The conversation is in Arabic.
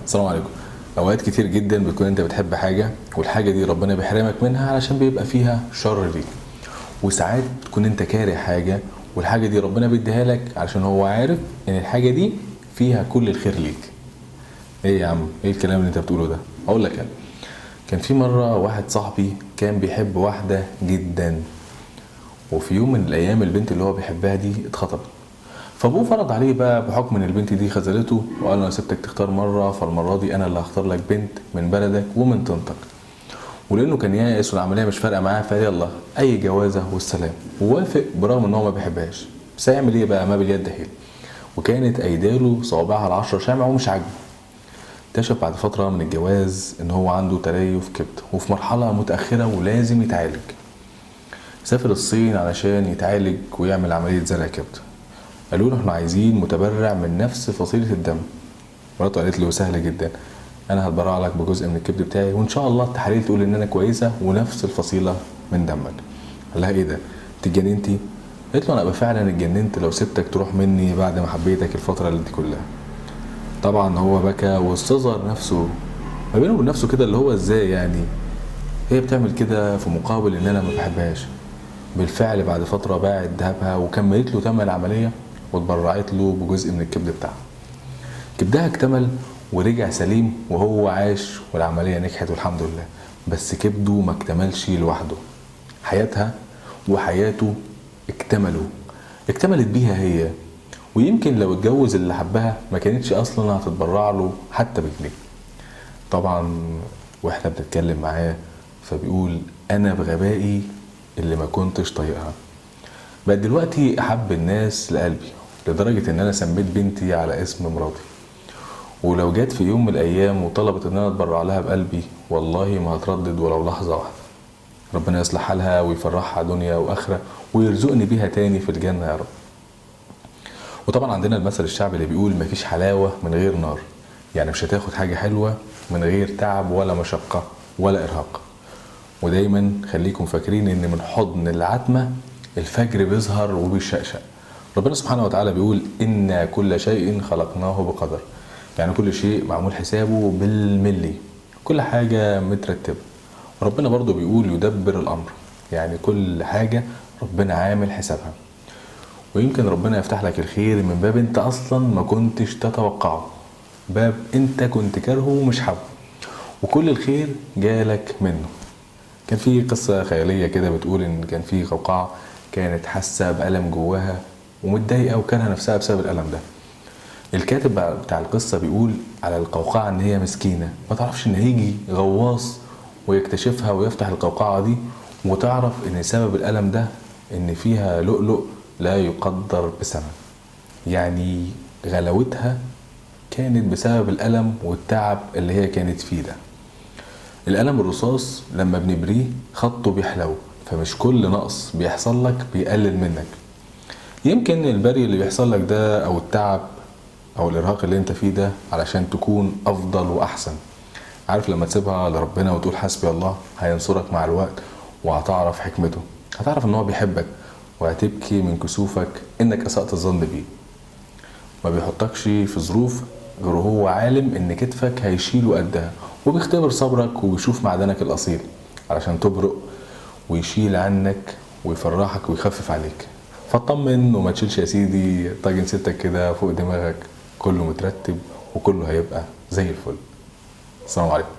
السلام عليكم. اوقات كتير جدا بتكون انت بتحب حاجه والحاجه دي ربنا بيحرمك منها علشان بيبقى فيها شر ليك، وساعات تكون انت كاره حاجه والحاجه دي ربنا بيديها لك علشان هو عارف ان الحاجه دي فيها كل الخير ليك. ايه يا عم، ايه الكلام اللي انت بتقوله ده؟ اقول لك انا، كان في مره واحد صاحبي كان بيحب واحده جدا، وفي يوم من الايام البنت اللي هو بيحبها دي اتخطبت. فابوه فرض عليه بقى بحكم ان البنت دي خذلته، وقال له انا سبتك تختار مره، فالمره دي انا اللي هختار لك بنت من بلدك ومن طينتك. ولانه كان يائس والعمليه مش فارقه معاه، فيلا اي جوازه والسلام، ووافق برغم ان هو ما بيحبهاش. بس هيعمل ايه بقى؟ ما باليد حيل. وكانت ايداله صوابعها ال10 شمع ومش عاجبه. اكتشف بعد فتره من الجواز ان هو عنده تليف كبد وفي مرحله متاخره ولازم يتعالج. سافر الصين علشان يتعالج ويعمل عمليه زرع كبد. قالوا له احنا عايزين متبرع من نفس فصيله الدم. مراته قالت له سهل جدا، انا هتبرع لك بجزء من الكبد بتاعي وان شاء الله التحاليل تقول ان انا كويسه ونفس الفصيله من دمك. قال لها ايه ده؟ انت اتجننتي؟ قالت له انا ابقى فعلا اتجننت لو سبتك تروح مني بعد ما حبيتك الفتره اللي دي كلها. طبعا هو بكى واستصغر نفسه ما بينه وبين نفسه كده، اللي هو ازاي يعني هي بتعمل كده في مقابل ان انا ما بحبهاش. بالفعل بعد فتره باعت ذهبها وكملت له ثمن العمليه واتبرعت له بجزء من الكبد بتاعها. كبدها اكتمل ورجع سليم وهو عاش والعملية نجحت والحمد لله. بس كبده ما اكتملش لوحده، حياتها وحياته اكتملت بيها هي. ويمكن لو اتجوز اللي حبها ما كانتش اصلا هتتبرع له حتى بجنيه. طبعا واحنا بنتكلم معاه فبيقول انا بغبائي اللي ما كنتش طايقها بقى دلوقتي احب الناس لقلبي، لدرجة ان انا سميت بنتي على اسم مراتي. ولو جات في يوم من الايام وطلبت ان انا اتبرع لها بقلبي والله ما هتردد ولو لحظة واحدة. ربنا يصلح حالها ويفرحها دنيا واخرة ويرزقني بيها تاني في الجنة يا رب. وطبعا عندنا المثل الشعبي اللي بيقول مفيش حلاوة من غير نار، يعني مش هتاخد حاجة حلوة من غير تعب ولا مشقة ولا ارهاق. ودايما خليكم فاكرين ان من حضن العتمة الفجر بيظهر وبيشقشق. ربنا سبحانه وتعالى بيقول إنا كل شيء خلقناه بقدر، يعني كل شيء معمول حسابه بالملي، كل حاجة مترتبة. وربنا برضو بيقول يدبر الأمر، يعني كل حاجة ربنا عامل حسابها. ويمكن ربنا يفتح لك الخير من باب انت اصلا ما كنتش تتوقعه، باب انت كنت كارهه ومش حابه، وكل الخير جالك منه. كان في قصة خيالية كده بتقول ان كان في قوقعة كانت حاسة بألم جواها ومتضايقة وكانها نفسها بسبب الألم ده. الكاتب بتاع القصة بيقول على القوقعة ان هي مسكينة ما تعرفش ان هيجي غواص ويكتشفها ويفتح القوقعة دي وتعرف ان سبب الألم ده ان فيها لؤلؤ لا يقدر بثمن. يعني غلاوتها كانت بسبب الألم والتعب اللي هي كانت فيه ده. القلم الرصاص لما بنبريه خطه بيحلو، فمش كل نقص بيحصل لك بيقلل منك. يمكن البري اللي بيحصل لك ده او التعب او الارهاق اللي انت فيه ده علشان تكون افضل واحسن. عارف لما تسيبها لربنا وتقول حسبي الله هينصرك مع الوقت، وهتعرف حكمته، هتعرف ان هو بيحبك، وهتبكي من كسوفك انك اسأت الظن بيه. ما بيحطكش في ظروف غير هو عالم ان كتفك هيشيله قدها، وبيختبر صبرك وبيشوف معدنك الاصيل علشان تبرق ويشيل عنك ويفرحك ويخفف عليك. فاطمن وما تشيلش يا سيدي طاجن ستك كده فوق دماغك، كله مترتب وكله هيبقى زي الفل. السلام عليكم.